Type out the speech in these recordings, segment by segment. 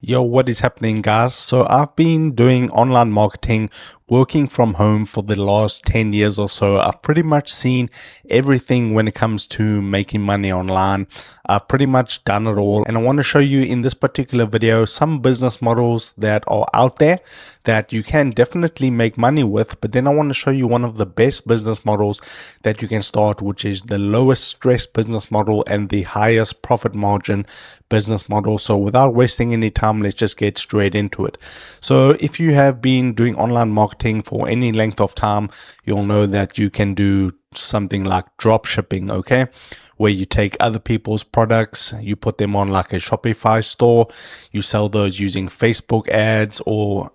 Yo, what is happening, guys? So I've been doing online marketing, working from home for the last 10 years or so. I've pretty much seen everything when it comes to making money online. I've pretty much done it all. And I want to show you in this particular video some business models that are out there that you can definitely make money with. But then I want to show you one of the best business models that you can start, which is the lowest stress business model and the highest profit margin business model. So without wasting any time, let's just get straight into it. So if you have been doing online marketing for any length of time, you'll know that you can do something like drop shipping, okay? Where you take other people's products, you put them on like a Shopify store, you sell those using Facebook ads or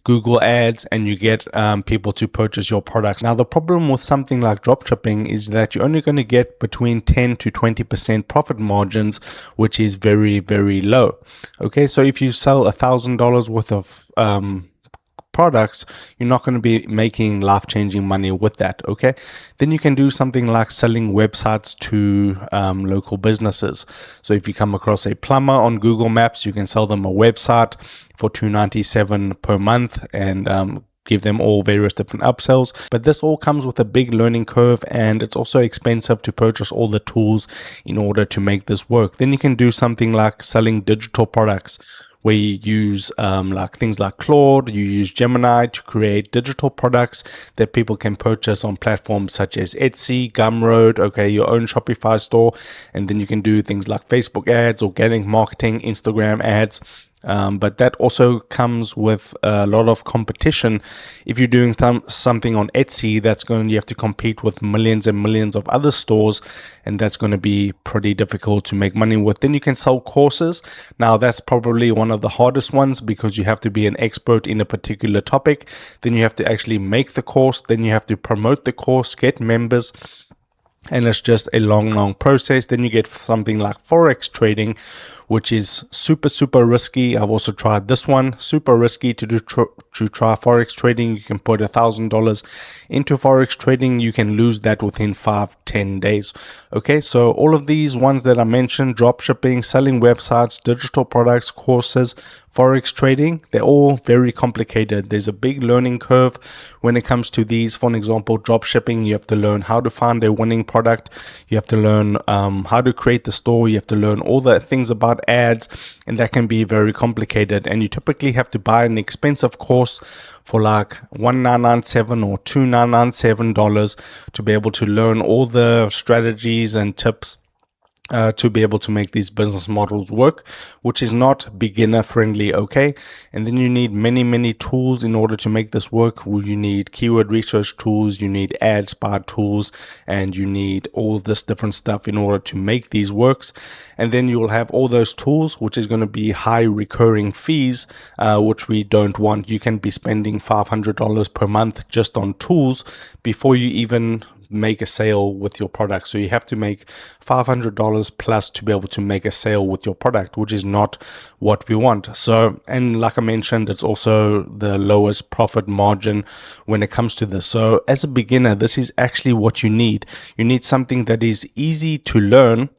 Google ads, and you get people to purchase your products. Now, the problem with something like drop shipping is that you're only going to get between 10 to 20% profit margins, which is very, very low. Okay, so if you sell $1,000 worth of products, you're not going to be making life-changing money with that. Okay, then you can do something like selling websites to local businesses. So if you come across a plumber on Google Maps, you can sell them a website for $297 per month and give them all various different upsells. But this all comes with a big learning curve, and it's also expensive to purchase all the tools in order to make this work. Then you can do something like selling digital products, where you use like things like Claude, you use Gemini to create digital products that people can purchase on platforms such as Etsy, Gumroad, okay, your own Shopify store. And then you can do things like Facebook ads, organic marketing, Instagram ads. But that also comes with a lot of competition. If you're doing something on Etsy, you have to compete with millions and millions of other stores, and that's going to be pretty difficult to make money with. Then you can sell courses. Now, that's probably one of the hardest ones because you have to be an expert in a particular topic. Then you have to actually make the course. Then you have to promote the course, get members. And it's just a long process. Then you get something like Forex trading, which is super risky. I've also tried this one, super risky to try Forex trading. You can put $1,000 into Forex trading. You can lose that within 5-10 days. Okay, so all of these ones that I mentioned, drop shipping, selling websites, digital products, courses, Forex trading, they're all very complicated. There's a big learning curve when it comes to these. For an example, drop shipping, you have to learn how to find a winning product. You have to learn how to create the store. You have to learn all the things about ads, and that can be very complicated. And you typically have to buy an expensive course for like $1,997 or $2,997 to be able to learn all the strategies and tips to be able to make these business models work, which is not beginner friendly. Okay, and then you need many tools in order to make this work. You need keyword research tools, you need ad spy tools, and you need all this different stuff in order to make these works. And then you'll have all those tools, which is going to be high recurring fees, which we don't want. You can be spending $500 per month just on tools before you even make a sale with your product. So you have to make $500 plus to be able to make a sale with your product, which is not what we want. So, and like I mentioned, it's also the lowest profit margin when it comes to this. So as a beginner, this is actually what you need. You need something that is easy to learn.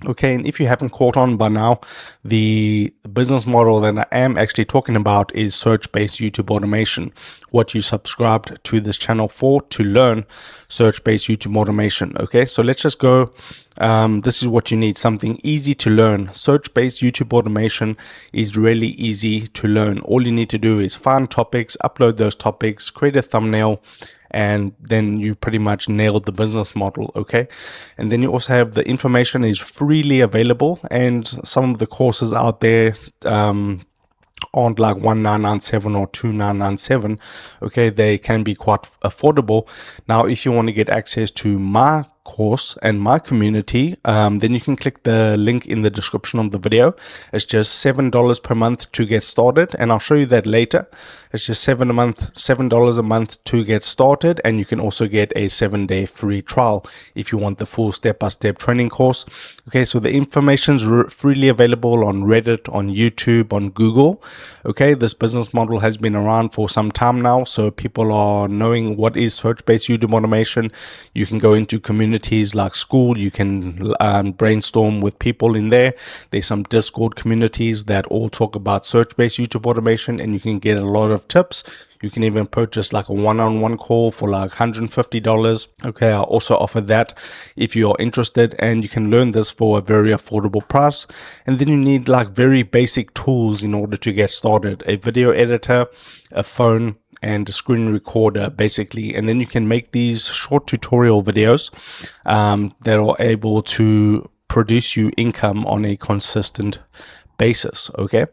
Okay, and if you haven't caught on by now, the business model that I am actually talking about is search-based YouTube automation. What you subscribed to this channel for, to learn search-based YouTube automation. Okay, so let's just go. This is what you need, something easy to learn. Search-based YouTube automation is really easy to learn. All you need to do is find topics, upload those topics, create a thumbnail, and then you pretty much nailed the business model. Okay, and then you also have the information is freely available, and some of the courses out there aren't like $1,997 or $2,997. Okay, they can be quite affordable. Now, if you want to get access to my course and my community, then you can click the link in the description of the video. It's just $7 per month to get started, and I'll show you that later. It's just $7 a month to get started, and you can also get a 7-day free trial if you want the full step-by-step training course. Okay, so the information is freely available on Reddit, on YouTube, on Google. Okay, this business model has been around for some time now, so people are knowing what is search-based YouTube automation. You can go into community communities like school. You can brainstorm with people in there. There's some Discord communities that all talk about search-based YouTube automation, and you can get a lot of tips. You can even purchase like a one-on-one call for like $150. Okay, I also offer that if you're interested, and you can learn this for a very affordable price. And then you need like very basic tools in order to get started: a video editor, a phone, and a screen recorder, basically. And then you can make these short tutorial videos that are able to produce you income on a consistent basis. Okay,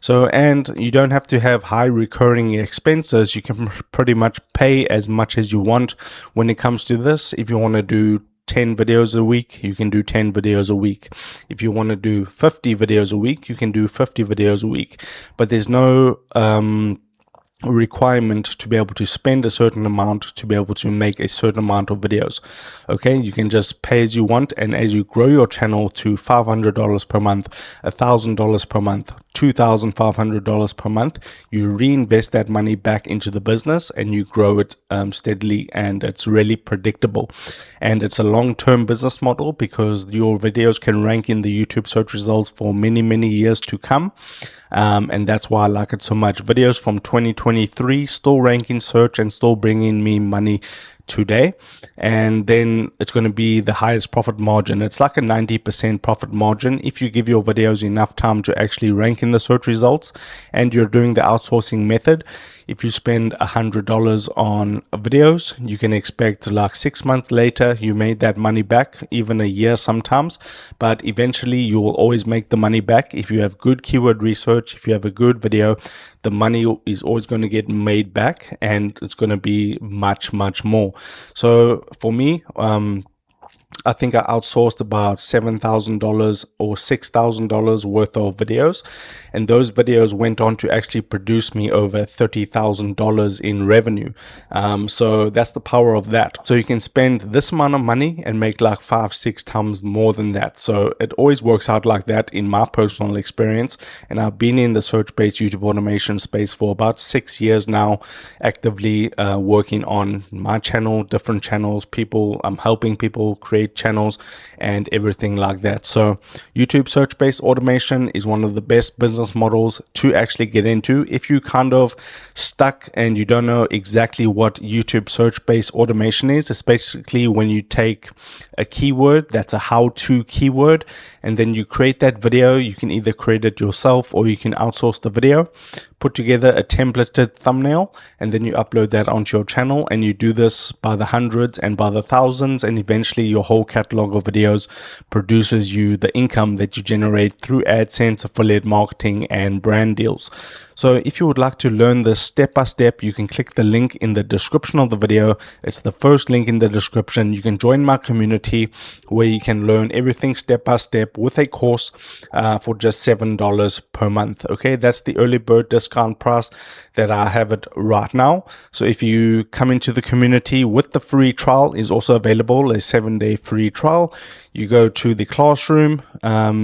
so, and you don't have to have high recurring expenses. You can pretty much pay as much as you want when it comes to this. If you want to do 10 videos a week, you can do 10 videos a week. If you want to do 50 videos a week, you can do 50 videos a week. But there's no requirement to be able to spend a certain amount to be able to make a certain amount of videos. Okay, you can just pay as you want, and as you grow your channel to $500 per month, $1,000 per month, $2,500 per month, you reinvest that money back into the business and you grow it steadily, and it's really predictable. And it's a long-term business model because your videos can rank in the YouTube search results for many years to come. And that's why I like it so much. Videos from 2023 still rank in search and still bringing me money today. And then it's going to be the highest profit margin. It's like a 90% profit margin if you give your videos enough time to actually rank in the search results and you're doing the outsourcing method. If you spend $100 on videos, you can expect like 6 months later you made that money back, even a year sometimes, but eventually you will always make the money back. If you have good keyword research, if you have a good video, the money is always going to get made back, and it's going to be much more. So for me, I think I outsourced about $7,000 or $6,000 worth of videos, and those videos went on to actually produce me over $30,000 in revenue. So that's the power of that. So you can spend this amount of money and make like 5-6 times more than that. So it always works out like that in my personal experience. And I've been in the search-based YouTube automation space for about 6 years now, actively working on my channel, different channels, people. I'm helping people create channels and everything like that. So YouTube search-based automation is one of the best business models to actually get into. If you kind of stuck and you don't know exactly what YouTube search-based automation is, it's basically when you take a keyword that's a how-to keyword and then you create that video. You can either create it yourself or you can outsource the video, put together a templated thumbnail, and then you upload that onto your channel, and you do this by the hundreds and by the thousands, and eventually your whole catalog of videos produces you the income that you generate through AdSense, affiliate marketing, and brand deals. So if you would like to learn this step by step, you can click the link in the description of the video. It's the first link in the description. You can join my community where you can learn everything step by step with a course for just $7 per month. Okay, that's the early bird discount price that I have it right now. So if you come into the community with the free trial is also available, a 7-day free trial. You go to the classroom,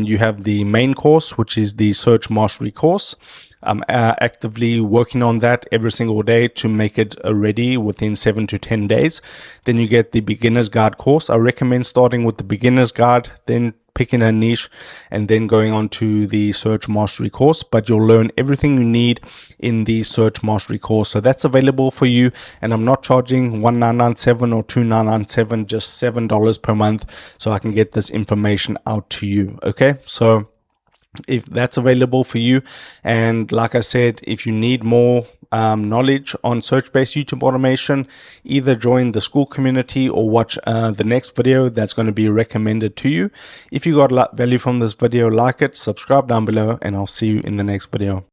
you have the main course, which is the search mastery course. I'm actively working on that every single day to make it ready within 7 to 10 days. Then you get the beginner's guide course. I recommend starting with the beginner's guide, then picking a niche, and then going on to the search mastery course. But you'll learn everything you need in the search mastery course. So that's available for you. And I'm not charging $1,997 or $2,997, just $7 per month, so I can get this information out to you. Okay, so if that's available for you, and like I said, if you need more knowledge on search-based YouTube automation, either join the school community or watch the next video that's going to be recommended to you. If you got value from this video, like it, subscribe down below, and I'll see you in the next video.